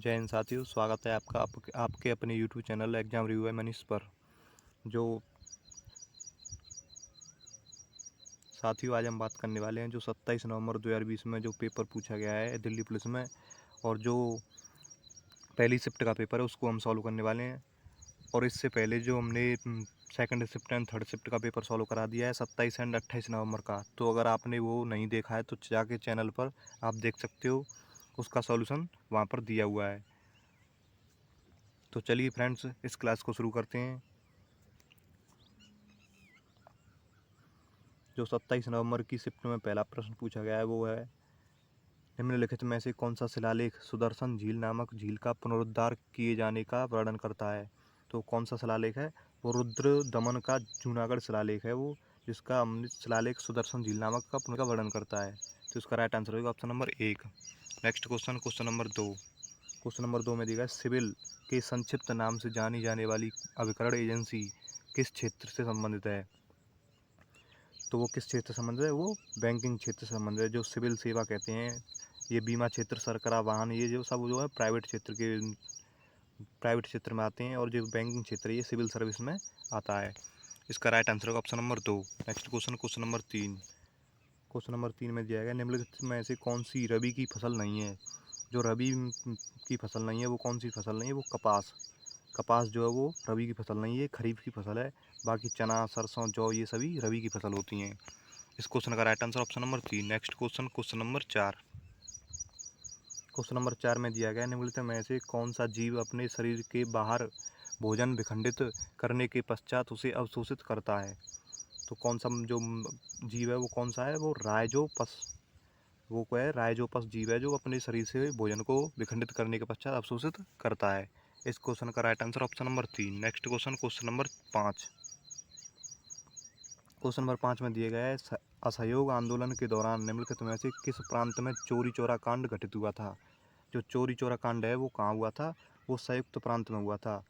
जय हिंद साथियों, स्वागत है आपका आपके अपने यूट्यूब चैनल एग्जाम रिव्यू है मनीष पर। जो साथियों, आज हम बात करने वाले हैं जो 27 नवंबर 2020 में जो पेपर पूछा गया है दिल्ली पुलिस में, और जो पहली शिफ्ट का पेपर है उसको हम सॉल्व करने वाले हैं। और इससे पहले जो हमने second shift and third shift का पेपर सॉल्व करा दिया है 27 एंड 28 नवंबर का। तो अगर आपने वो नहीं देखा है तो जाके चैनल पर आप देख सकते हो, उसका सॉल्यूशन वहाँ पर दिया हुआ है। तो चलिए फ्रेंड्स, इस क्लास को शुरू करते हैं। जो 27 नवंबर की शिफ्ट में पहला प्रश्न पूछा गया है वो है, निम्नलिखित में से कौन सा शिलालेख सुदर्शन झील नामक झील का पुनरुद्धार किए जाने का वर्णन करता है। तो कौन सा शिलालेख है? वो रुद्र दमन का जूनागढ़ शिलालेख है वो, जिसका हमने शिलालेख सुदर्शन झील नामक का पुनः वर्णन करता है। तो इसका राइट आंसर होगा option number 1। Next question number 2। Question number 2 में दिया है, सिविल के संक्षिप्त नाम से जानी जाने वाली अभिकरण एजेंसी किस क्षेत्र से संबंधित है। तो वो किस क्षेत्र से संबंधित है? वो बैंकिंग क्षेत्र से संबंधित है। जो सिविल सेवा कहते हैं, ये बीमा क्षेत्र, सरकरा वाहन, ये जो सब जो है प्राइवेट क्षेत्र में आते हैं, और जो बैंकिंग क्षेत्र है ये सिविल सर्विस में आता है। इसका राइट आंसर होगा option number 2। Next question number 3। Question number 3 में दिया गया, निम्नलिखित में से कौन सी रबी की फसल नहीं है। जो रबी की फसल नहीं है वो कौन सी फसल नहीं है? वो कपास। कपास जो है वो रबी की फसल नहीं है, खरीफ की फसल है। बाकी चना, सरसों, जौ ये सभी रबी की फसल होती हैं। इस क्वेश्चन का right answer option number 3। Next question number 4। Question number 4 में दिया गया, निम्नलिखित में से कौन सा जीव अपने शरीर के बाहर भोजन विखंडित करने के पश्चात उसे अवशोषित करता है। तो कौन सा जो जीव है वो कौन सा है? वो राइजोपस। वो क्या है? राइजोपस जीव है जो अपने शरीर से भोजन को विखंडित करने के पश्चात अवशोषित करता है। इस क्वेश्चन का right answer option number 3। Next question number 5। Question number 5 में दिए गए, असहयोग आंदोलन के दौरान निम्नलिखित में से किस प्रांत में चोरी चोरा कांड घटित हुआ था। जो चोरी चोरा कांड है वो कहाँ हुआ था? वो संयुक्त प्रांत में हुआ था।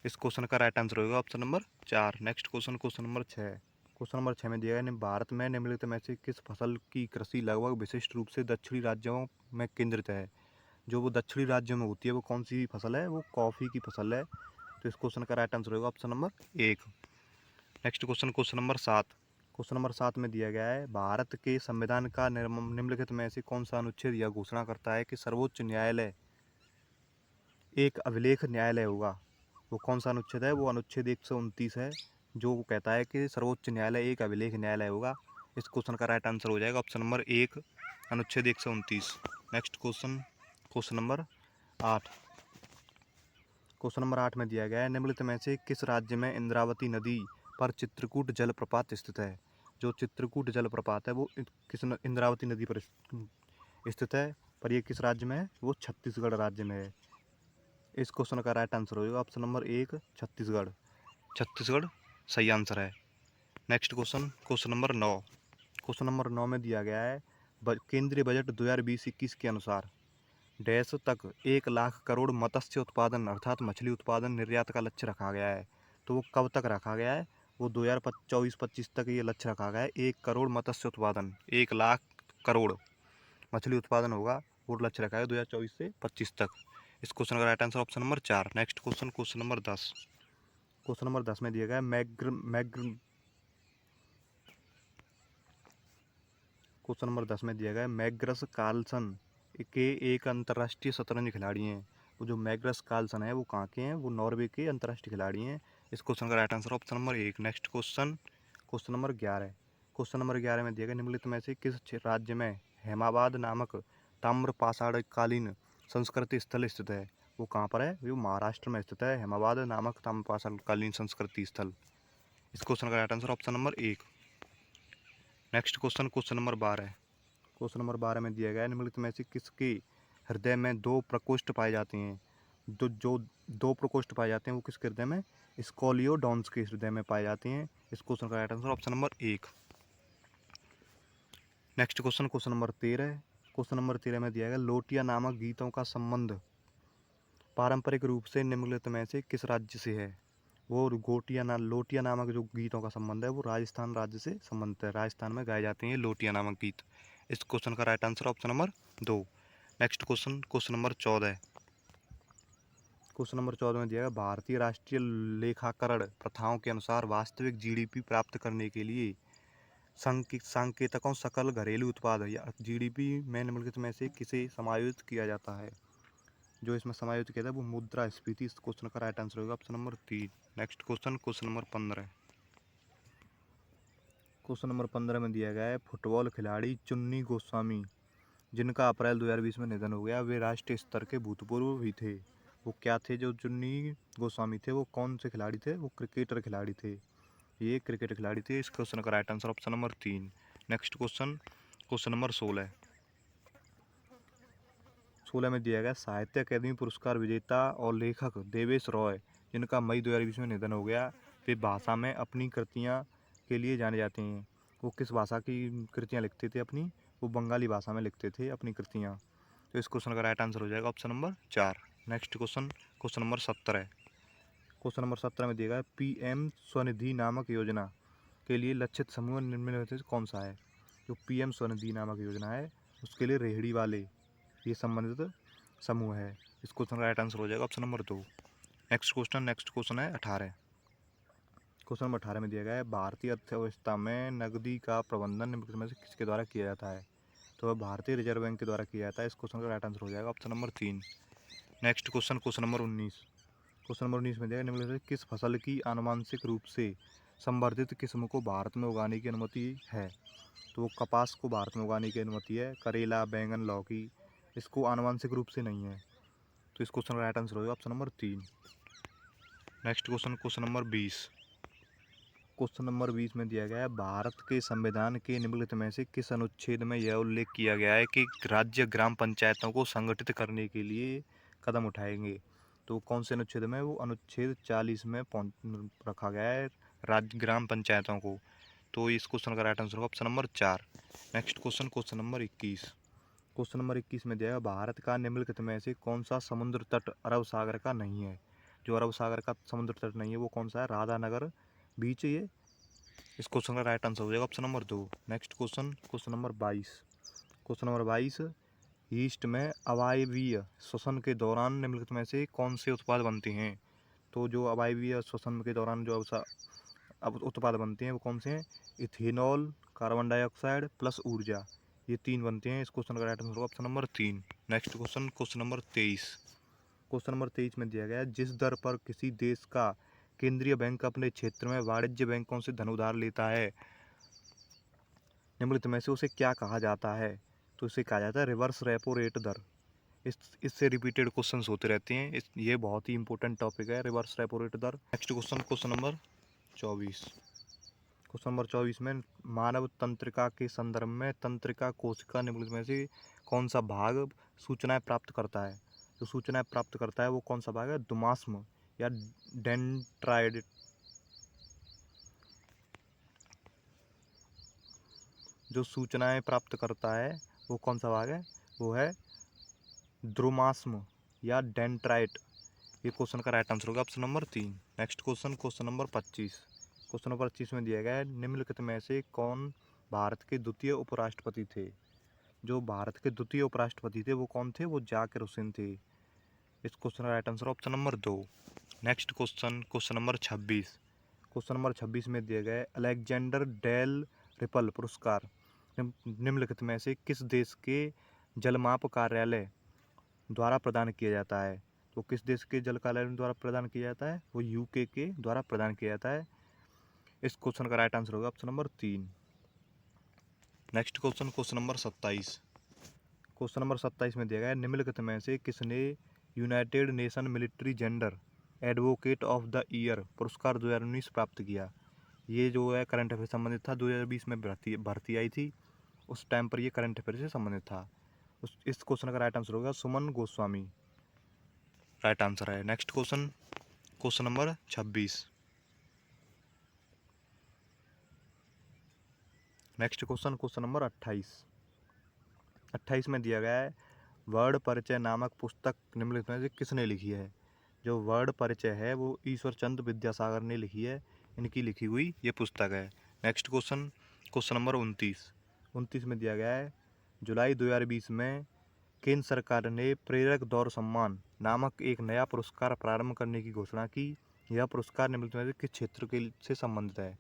इस क्वेश्चन का राइट आंसर होगा option number 4। Next question number 6। Question number 6 में दिया गया, भारत में निम्नलिखित में से किस फसल की कृषि लगभग विशिष्ट रूप से दक्षिणी राज्यों में केंद्रित है। जो वो दक्षिणी राज्यों में होती है वो कौन सी फसल है? वो कॉफ़ी की फसल है। तो इस क्वेश्चन का राइट आंसर होगा option number 1। Next question number 7। Question number 7 में दिया गया है, भारत के संविधान का निम्नलिखित में से कौन सा अनुच्छेद यह घोषणा करता है कि सर्वोच्च न्यायालय एक अभिलेख न्यायालय होगा। वो कौन सा अनुच्छेद है? वो अनुच्छेद 129 है, जो कहता है कि सर्वोच्च न्यायालय एक अभिलेख न्यायालय होगा। इस क्वेश्चन का राइट आंसर हो जाएगा ऑप्शन नंबर 1, अनुच्छेद 129। Next question number 8। Question number 8 में दिया गया है, निम्नलिखित में से किस राज्य में इंद्रावती नदी पर चित्रकूट जलप्रपात स्थित है। जो चित्रकूट जलप्रपात है वो इंद्रावती नदी पर स्थित है, पर ये किस राज्य में है? वो छत्तीसगढ़ राज्य में है। इस क्वेश्चन का राइट आंसर होगा ऑप्शन नंबर 1, छत्तीसगढ़। छत्तीसगढ़ सही आंसर है। Next question number 9। Question number 9 में दिया गया है, केंद्रीय बजट 2020-21 के अनुसार डैश तक 1 लाख करोड़ मत्स्य उत्पादन अर्थात मछली उत्पादन निर्यात का लक्ष्य रखा गया है। तो वो कब तक रखा गया है? वो 2024-25 तक ये लक्ष्य रखा गया है। 1 करोड़ मत्स्य उत्पादन, 1 लाख करोड़ मछली उत्पादन होगा, वो लक्ष्य रखा है 2024 से 25 तक। इस क्वेश्चन का right answer option number 4। Next question number 10। Question number 10 में दिया गया क्वेश्चन नंबर 10 में दिया गया, मैग्रस कार्लसन के एक अंतर्राष्ट्रीय शतरंज खिलाड़ी हैं। वो जो मैग्रस कार्लसन है वो कहाँ के हैं? वो नॉर्वे के अंतर्राष्ट्रीय खिलाड़ी हैं। इस क्वेश्चन का right answer option number 1। Next question number 11। Question number 11 में दिया गया, निम्नलिखित में से किस राज्य में हेमाबाद नामक ताम्रपाषाणकालीन संस्कृति स्थल स्थित है। वो कहाँ पर है? वो महाराष्ट्र में स्थित है, हेमाबाद नामक ताम्रपाषाणकालीन संस्कृति स्थल। इस क्वेश्चन का right answer option number 1। Next question number 12। Question number 12 में दिया गया है, निम्नलिखित में से किसके हृदय में 2 प्रकोष्ठ पाए जाते हैं। जो 2 प्रकोष्ठ पाए जाते हैं वो किसके हृदय में? स्कोलियोडॉन्स के हृदय में पाए जाते हैं। इस क्वेश्चन का right answer option number 1। Next question number 13। Question number 13 में दिया गया, लोटिया नामक गीतों का संबंध पारंपरिक रूप से निम्नलिखित में से किस राज्य से है। वो लोटिया नामक जो गीतों का संबंध है वो राजस्थान राज्य से संबंधित है। राजस्थान में गाए जाते हैं लोटिया नामक गीत। इस क्वेश्चन का right answer option number 2। Next question number 14। Question number 14 में दिया गया भारतीय राष्ट्रीय लेखाकरण प्रथाओं के अनुसार वास्तविक जीडीपी प्राप्त करने के लिए सांकेतकों सकल घरेलू उत्पाद या जीडीपी में निम्नलिखित में से किसे समायोजित किया जाता है। जो इसमें समायोजित किया था वो मुद्रास्फीति। इस क्वेश्चन का राइट आंसर होगा option number 3। Next question, question number 15। Question number 15 में दिया गया है फुटबॉल खिलाड़ी चुन्नी गोस्वामी जिनका अप्रैल 2020 में निधन हो गया, वे राष्ट्रीय स्तर के भूतपूर्व भी थे। वो क्या थे जो चुन्नी गोस्वामी थे? वो कौन से खिलाड़ी थे? वो क्रिकेटर खिलाड़ी थे। ये क्रिकेट खिलाड़ी थे। इस क्वेश्चन का right answer option number 3। Next question, question number 16। 16 में दिया गया साहित्य अकादमी पुरस्कार विजेता और लेखक देवेश रॉय जिनका मई 2020 में निधन हो गया, वे भाषा में अपनी कृतियाँ के लिए जाने जाते हैं। वो किस भाषा की कृतियाँ लिखते थे अपनी? वो बंगाली भाषा में लिखते थे अपनी कृतियाँ। तो इस क्वेश्चन का राइट आंसर हो जाएगा option number 4। Next question, question number 17। Question number 17 में दिया गया पीएम स्वनिधि नामक योजना के लिए लक्षित समूह निम्नलिखित में से कौन सा है? जो पीएम स्वनिधि नामक योजना है उसके लिए रेहड़ी वाले ये संबंधित समूह है। इस क्वेश्चन का राइट आंसर हो जाएगा ऑप्शन नंबर 2। नेक्स्ट क्वेश्चन है 18। क्वेश्चन नंबर 18 में दिया गया है भारतीय अर्थव्यवस्था में नकदी का प्रबंधन निम्नलिखित में से किसके द्वारा किया जाता है? तो भारतीय रिजर्व बैंक के द्वारा किया जाता है। इस क्वेश्चन का राइट आंसर हो जाएगा option number 3। Next question, question number 19। Question number 19 में दिया गया निम्नलिखित में से किस फसल की आनुवंशिक रूप से संवर्धित किस्म को भारत में उगाने की अनुमति है? तो वो कपास को भारत में उगाने की अनुमति है। करेला, बैंगन, लौकी इसको आनुवंशिक रूप से नहीं है। तो इस क्वेश्चन का राइट आंसर होगा option number 3। Next question, question number 20। Question number 20 में दिया गया है भारत के संविधान के निम्नलिखित में से किस अनुच्छेद में यह उल्लेख किया गया है कि राज्य ग्राम पंचायतों को संगठित करने के लिए कदम उठाएंगे? तो कौन से अनुच्छेद में? वो अनुच्छेद 40 में रखा गया है राज्य ग्राम पंचायतों को। तो इस क्वेश्चन का राइट आंसर होगा option number 4। Next question, question number 21। Question number 21 में दिया गया भारत का निम्नलिखित में से कौन सा समुद्र तट अरब सागर का नहीं है? जो अरब सागर का समुद्र तट नहीं है वो कौन सा है? राधानगर बीच ये। इस क्वेश्चन का राइट आंसर हो जाएगा option number 2। Next question, question number 22। Question number 22, east में अवायवीय श्वसन के दौरान निम्नलिखित में से कौन से उत्पाद बनते हैं? तो जो अवायवीय श्वसन के दौरान जो अब उत्पाद बनते हैं वो कौन से हैं? इथेनॉल, कार्बन डाइऑक्साइड प्लस ऊर्जा, ये 3 बनते हैं। इस क्वेश्चन का राइट आंसर होगा option number 3। Next question, question number 23। Question number 23 में दिया गया है जिस दर पर किसी देश का केंद्रीय बैंक अपने क्षेत्र में वाणिज्य बैंकों से धन उधार लेता है निम्नलिखित में से उसे क्या कहा जाता है? तो इसे कहा जाता है रिवर्स रेपो रेट दर। इससे रिपीटेड क्वेश्चंस होते रहते हैं। ये बहुत ही इंपॉर्टेंट टॉपिक है रिवर्स रेपो रेट दर। Next question, question number 24। Question number 24 में मानव तंत्रिका के संदर्भ में तंत्रिका कोशिका निम्नलिखित में से कौन सा भाग सूचनाएं प्राप्त करता है? जो सूचनाएं प्राप्त करता है वो कौन सा भाग है? दुमास्म या डेंड्राइट। जो सूचनाएं प्राप्त करता है वो कौन सा भाग है? वो है द्रुमास्म या डेंड्राइट। ये क्वेश्चन का राइट आंसर होगा option number 3। Next question, question number 25। Question number 25 में दिया गया है निम्नलिखित में से कौन भारत के द्वितीय उपराष्ट्रपति थे? जो भारत के द्वितीय उपराष्ट्रपति थे वो कौन थे? वो जाकिर हुसैन थे। इस क्वेश्चन का right answer option number 2। Next question, question number 26। Question number 26 में दिया गया है अलेक्जेंडर डेल रिपल पुरस्कार निम्नलिखित में से किस देश के जलमाप कार्यालय द्वारा प्रदान किया जाता है? तो किस देश के जल कार्यालय द्वारा प्रदान किया जाता है? वो यूके के द्वारा प्रदान किया जाता है। इस क्वेश्चन का राइट आंसर होगा option number 3। Next question, question number 27। Question number 27 में दिया गया है निम्नलिखित में से किसने United nation military gender advocate of the year पुरस्कार 2019 प्राप्त किया? ये जो है करंट अफेयर संबंधित था। 2020 में भर्ती आई थी, उस टाइम पर ये करंट अफेयर से संबंधित था। इस क्वेश्चन का राइट आंसर होगा सुमन गोस्वामी, राइट आंसर है। Next question, question number 26। Next question, question number 28। 28 में दिया गया है वर्ड परिचय नामक पुस्तक निम्नलिखित में से किसने लिखी है? जो वर्ड परिचय है वो ईश्वर चंद्र विद्यासागर ने लिखी है। इनकी लिखी हुई ये पुस्तक है। Next question, question number 29। 29 में दिया गया है जुलाई 2020 में केंद्र सरकार ने प्रेरक दौर सम्मान नामक एक नया पुरस्कार प्रारंभ करने की घोषणा की। यह पुरस्कार निम्नलिखित में से किस क्षेत्र से संबंधित है?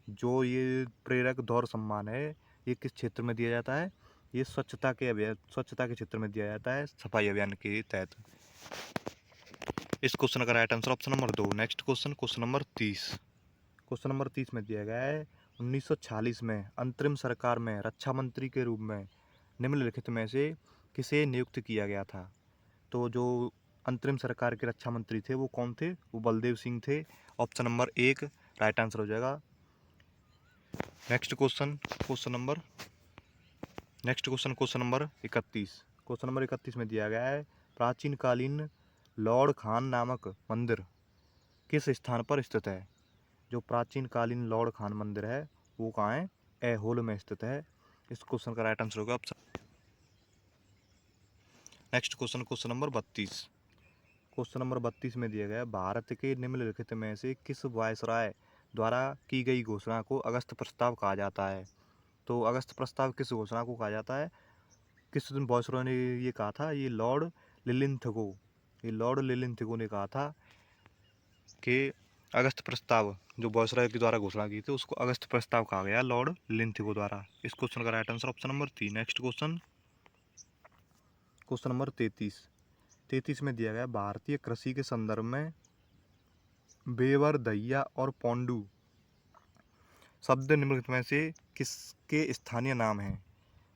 जो ये प्रेरक दौर सम्मान है, ये किस क्षेत्र में दिया जाता है? ये स्वच्छता के क्षेत्र में दिया जाता है, सफाई अभियान के तहत। इस क्वेश्चन का right answer option number 2। Next question, question number 30। Question number 30 में दिया गया है 1946 में अंतरिम सरकार में रक्षा मंत्री के रूप में निम्नलिखित में से किसे नियुक्त किया गया था? तो जो अंतरिम सरकार के रक्षा मंत्री थे वो कौन थे? वो बलदेव सिंह थे। ऑप्शन नंबर 1 राइट आंसर हो जाएगा। Next question, question number 31। Question number 31 में दिया गया है प्राचीन कालीन लॉर्ड खान नामक मंदिर किस स्थान पर स्थित है? जो प्राचीन कालीन लॉर्ड खान मंदिर है वो कहाँ है? ऐहोल में स्थित है। इस क्वेश्चन का राइट आंसर होगा option. Next question, question number 32। Question number 32 में दिया गया है भारत के निम्नलिखित में से किस वायसराय द्वारा की गई घोषणा को अगस्त प्रस्ताव कहा जाता है? तो अगस्त प्रस्ताव किस घोषणा को कहा जाता है? किस दिन वायसराय ने ये कहा था? ये लॉर्ड लिलिंथगो ने कहा था कि अगस्त प्रस्ताव जो वायसराय के द्वारा घोषणा की थी उसको अगस्त प्रस्ताव कहा गया लॉर्ड लिलिंथगो द्वारा। इस क्वेश्चन का right answer option number 3। Next question, question number 33 में दिया गया भारतीय कृषि के संदर्भ में बेवर, दहिया और पोंडू शब्द निम्नलिखित में से किसके स्थानीय नाम हैं?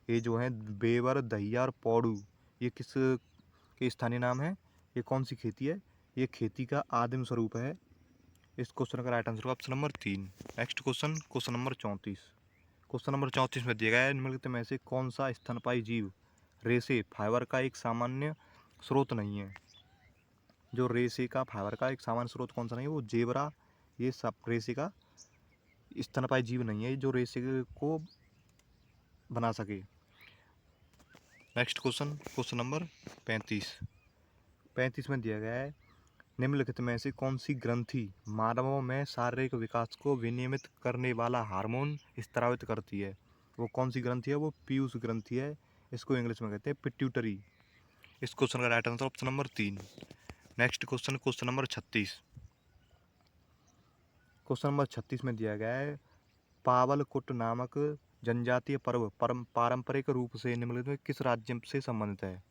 ये जो है बेवर, दहिया और पौड़ू, ये किस के स्थानीय नाम है? ये कौन सी खेती है? ये खेती का आदिम स्वरूप है। इस क्वेश्चन का राइट आंसर होगा option number 3। Next question, question number 34। Question number 34 में दिया गया है निम्नलिखित में से कौन सा स्तनपायी जीव रेशे फाइबर का एक सामान्य स्रोत नहीं है? जो रेशे का फाइबर का एक सामान्य स्रोत कौन सा नहीं है? वो जेबरा, ये सब रेशे का स्तनपायी जीव नहीं है जो रेशे को बना सके। नेक्स्ट क्वेश्चन, क्वेश्चन नंबर 35 में दिया गया है निम्नलिखित में से कौन सी ग्रंथि मानवों में शारीरिक विकास को विनियमित करने वाला हार्मोन स्रावित करती है? वो कौन सी ग्रंथि है? वो पीयूष ग्रंथि है। इसको इंग्लिश में कहते हैं पिट्यूटरी। इस क्वेश्चन का right answer option number 3। Next question, question number 36। Question number 36 में दिया गया है पावलकुट नामक जनजातीय पर्व पारंपरिक रूप से निम्नलिखित में किस राज्य से संबंधित है?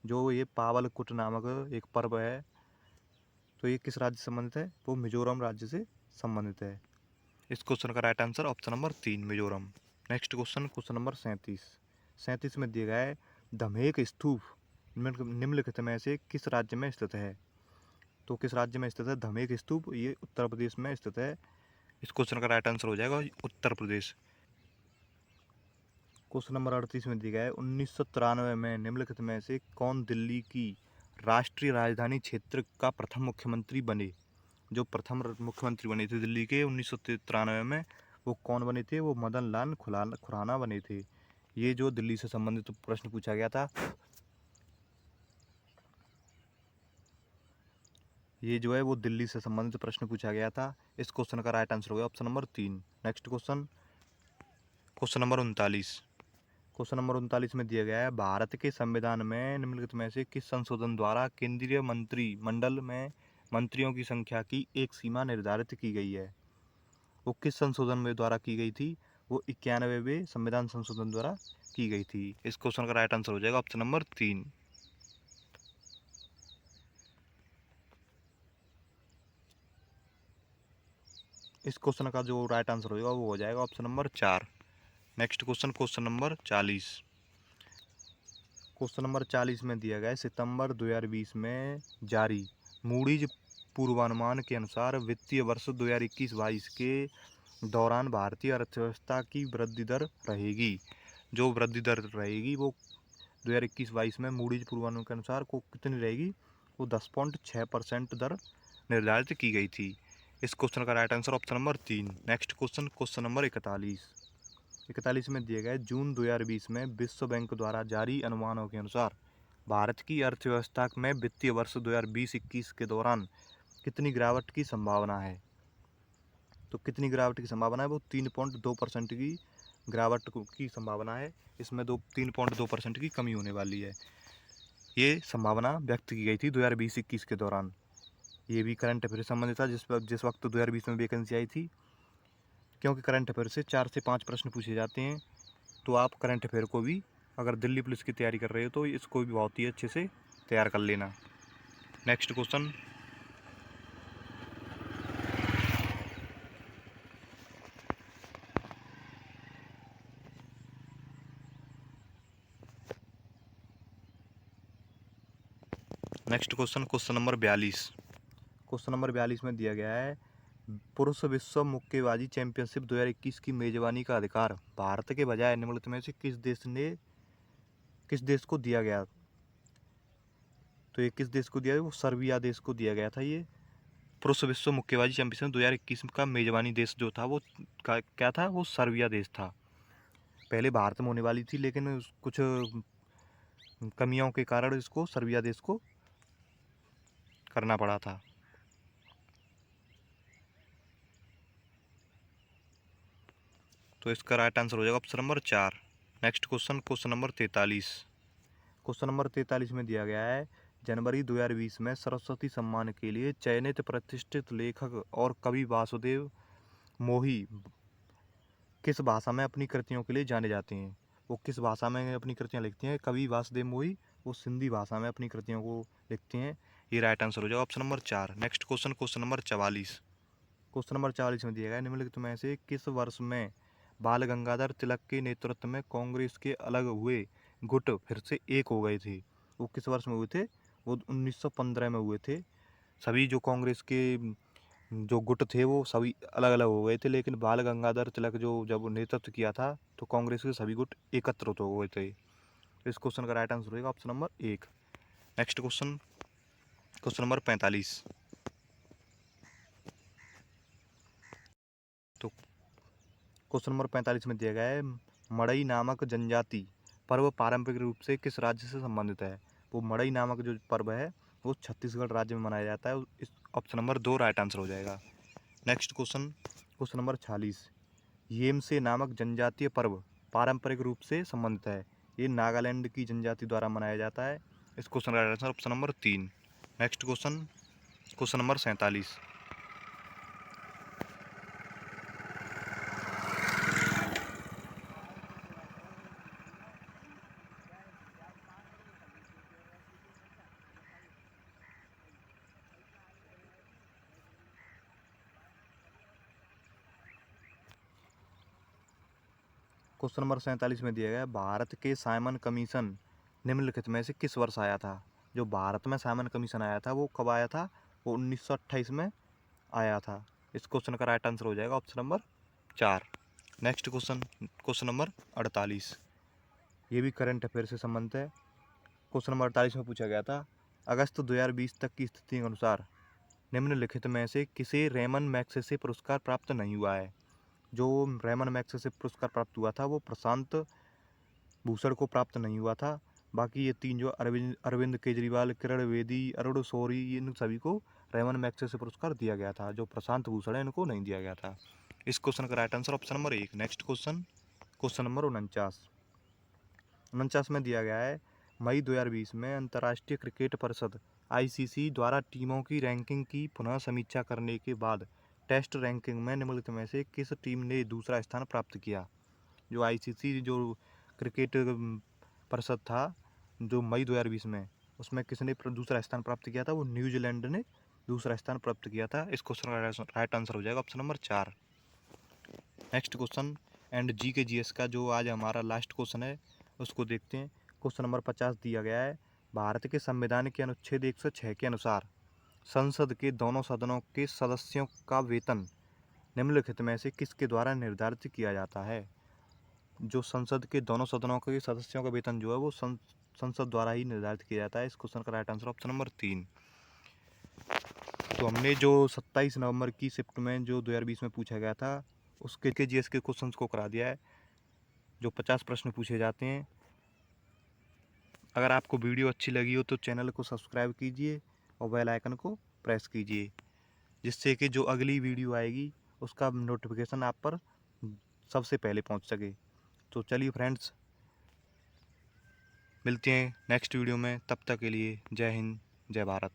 जो ये पावलकुट नामक एक पर्व है तो ये किस राज्य से संबंधित है? वो मिजोरम राज्य से संबंधित है। इस क्वेश्चन का right answer option number 3 Mizoram. Next question, question number 37 में दिया गया है धमेक स्तूप निम्नलिखित में से किस राज्य में स्थित है? तो किस राज्य में स्थित है धमेक स्तूप? ये उत्तर प्रदेश में स्थित है। इस क्वेश्चन का राइट आंसर हो जाएगा उत्तर प्रदेश। क्वेश्चन नंबर 38 में दिया गया है 1993 में निम्नलिखित में से कौन दिल्ली की राष्ट्रीय राजधानी क्षेत्र का प्रथम मुख्यमंत्री बने? जो प्रथम मुख्यमंत्री बने थे दिल्ली के 1993 में वो कौन बने थे? वो मदन लाल खुराना बने थे। ये जो दिल्ली से संबंधित प्रश्न पूछा गया था, ये जो है वो दिल्ली से संबंधित प्रश्न पूछा गया था। इस क्वेश्चन का राइट आंसर हो गया option number 3। Next question, question number 39। Question number 39 में दिया गया है भारत के संविधान में निम्नलिखित में से किस संशोधन द्वारा केंद्रीय मंत्रिमंडल में मंत्रियों की संख्या की एक सीमा निर्धारित की गई है? वो किस संशोधन में द्वारा की गई थी? वो 91वें संविधान संशोधन द्वारा की गई थी। इस क्वेश्चन का राइट आंसर हो जाएगा ऑप्शन नंबर 3। इस क्वेश्चन का जो राइट आंसर होगा वो हो जाएगा option number 4। Next question, question number 40। Question number 40 में दिया गया है सितंबर 2020 में जारी मूडीज पूर्वानुमान के अनुसार वित्तीय वर्ष 2021-22 के दौरान भारतीय अर्थव्यवस्था की वृद्धि दर रहेगी। जो वृद्धि दर रहेगी वो 2021-22 में मूडीज पूर्वानुमान के अनुसार को कितनी रहेगी? वो 10.6% दर निर्धारित की गई थी। इस क्वेश्चन का right answer option number 3। Next question, question number 41 में दिया गया है जून 2020 में विश्व बैंक द्वारा जारी अनुमानों के अनुसार भारत की अर्थव्यवस्था में वित्तीय वर्ष 2020-21 के दौरान कितनी गिरावट की संभावना है? तो कितनी गिरावट की संभावना है? वो 3.2% की गिरावट की संभावना है। इसमें 3.2% की कमी होने वाली है। ये संभावना व्यक्त की गई थी 2020-21 के दौरान। ये भी करंट अफेयर से संबंधित था जिस वक्त 2020 में वैकेंसी आई थी। क्योंकि करंट अफेयर से 4 से 5 प्रश्न पूछे जाते हैं, तो आप करंट अफेयर को भी अगर दिल्ली पुलिस की तैयारी कर रहे हो तो इसको भी बहुत ही अच्छे से तैयार कर लेना। Next question, question number 42। Question number 42 में दिया गया है, पुरुष विश्व मुक्केबाजी चैंपियनशिप 2021 की मेजबानी का अधिकार भारत के बजाय निम्नलिखित में से किस देश को दिया गया। तो ये किस देश को दिया है, वो सर्बिया देश को दिया गया था। ये पुरुष विश्व मुक्केबाजी चैंपियनशिप 2021 का मेजबानी देश जो था वो क्या था, वो सर्बिया देश था। पहले भारत में होने वाली थी, लेकिन कुछ कमियों के कारण इसको सर्बिया देश को करना पड़ा था। तो इसका राइट आंसर हो जाएगा option number 4। Next question number 43। Question number 43 में दिया गया है, जनवरी 2020 में सरस्वती सम्मान के लिए चयनित प्रतिष्ठित लेखक और कवि वासुदेव मोही किस भाषा में अपनी कृतियों के लिए जाने जाते हैं। वो किस भाषा में अपनी कृतियाँ लिखते हैं, कवि वासुदेव मोही वो सिंधी भाषा में अपनी कृतियों को लिखते हैं। ये राइट आंसर हो जाएगा option number 4। Next question number 44। Question number 44 में दिया गया, निम्नलिखित में से किस वर्ष में बाल गंगाधर तिलक के नेतृत्व में कांग्रेस के अलग हुए गुट फिर से एक हो गए थे। वो किस वर्ष में हुए थे, वो 1915 में हुए थे। सभी जो कांग्रेस के जो गुट थे वो सभी अलग अलग हो गए थे, लेकिन बाल गंगाधर तिलक जो जब नेतृत्व किया था तो कांग्रेस के सभी गुट एकत्रित हो गए थे। इस क्वेश्चन का राइट आंसर होगा option number 1। Next question number 45। तो क्वेश्चन नंबर 45 में दिया गया है, मड़ई नामक जनजाति पर्व पारंपरिक रूप से किस राज्य से संबंधित है। वो मड़ई नामक जो पर्व है वो छत्तीसगढ़ राज्य में मनाया जाता है। इस ऑप्शन नंबर 2 राइट आंसर हो जाएगा। Next question number 46। येमसे नामक जनजातीय पर्व पारंपरिक रूप से संबंधित है। ये नागालैंड की जनजाति द्वारा मनाया जाता है। इस क्वेश्चन का answer option number 3। Next question number 47। Question number 47 में दिया गया, भारत के साइमन कमीशन निम्नलिखित में से किस वर्ष आया था। जो भारत में साइमन कमीशन आया था वो कब आया था, वो 1928 में आया था। इस क्वेश्चन का राइट आंसर हो जाएगा option number 4। Next question number 48। ये भी करंट अफेयर से संबंधित है। क्वेश्चन नंबर 48 में पूछा गया था, अगस्त 2020 तक की स्थिति के अनुसार निम्नलिखित में से किसे रेमन मैग्सेसे पुरस्कार प्राप्त नहीं हुआ है। जो रेमन मैग्सेसे पुरस्कार प्राप्त हुआ था वो प्रशांत भूषण को प्राप्त नहीं हुआ था। बाकी ये 3 जो अरविंद केजरीवाल, किरण बेदी, अरुण शौरी, इन सभी को रेमन मैग्सेसे पुरस्कार दिया गया था। जो प्रशांत भूषण है इनको नहीं दिया गया था। इस क्वेश्चन का right answer option number 1। Next question number 49 में दिया गया है, मई 2020 में अंतर्राष्ट्रीय क्रिकेट परिषद ICC द्वारा टीमों की रैंकिंग की पुनः समीक्षा करने के बाद टेस्ट रैंकिंग में निम्नलिखित में से किस टीम ने दूसरा स्थान प्राप्त किया। जो ICC जो क्रिकेट परिषद था जो मई 2020 में, उसमें किसने दूसरा स्थान प्राप्त किया था, वो न्यूजीलैंड ने दूसरा स्थान प्राप्त किया था। इस क्वेश्चन का राइट आंसर हो जाएगा option number 4। Next question and GS का जो आज हमारा लास्ट क्वेश्चन है उसको देखते हैं। क्वेश्चन नंबर 50 दिया गया है, भारत के संविधान के अनुच्छेद 106 के अनुसार संसद के दोनों सदनों के सदस्यों का वेतन निम्नलिखित में से किसके द्वारा निर्धारित किया जाता है। जो संसद के दोनों सदनों के सदस्यों का वेतन जो है वो संसद द्वारा ही निर्धारित किया जाता है। इस क्वेश्चन का राइट आंसर ऑप्शन नंबर 3। तो हमने जो 27 नवंबर की शिफ्ट में जो 2020 में पूछा गया था उसके GS के क्वेश्चंस को करा दिया है, जो 50 प्रश्न पूछे जाते हैं। अगर आपको वीडियो अच्छी लगी हो तो चैनल को सब्सक्राइब कीजिए और बेल आइकन को प्रेस कीजिए, जिससे कि जो अगली वीडियो आएगी उसका नोटिफिकेशन आप पर सबसे पहले पहुंच सके। तो चलिए फ्रेंड्स, मिलते हैं नेक्स्ट वीडियो में, तब तक के लिए जय हिंद, जय भारत।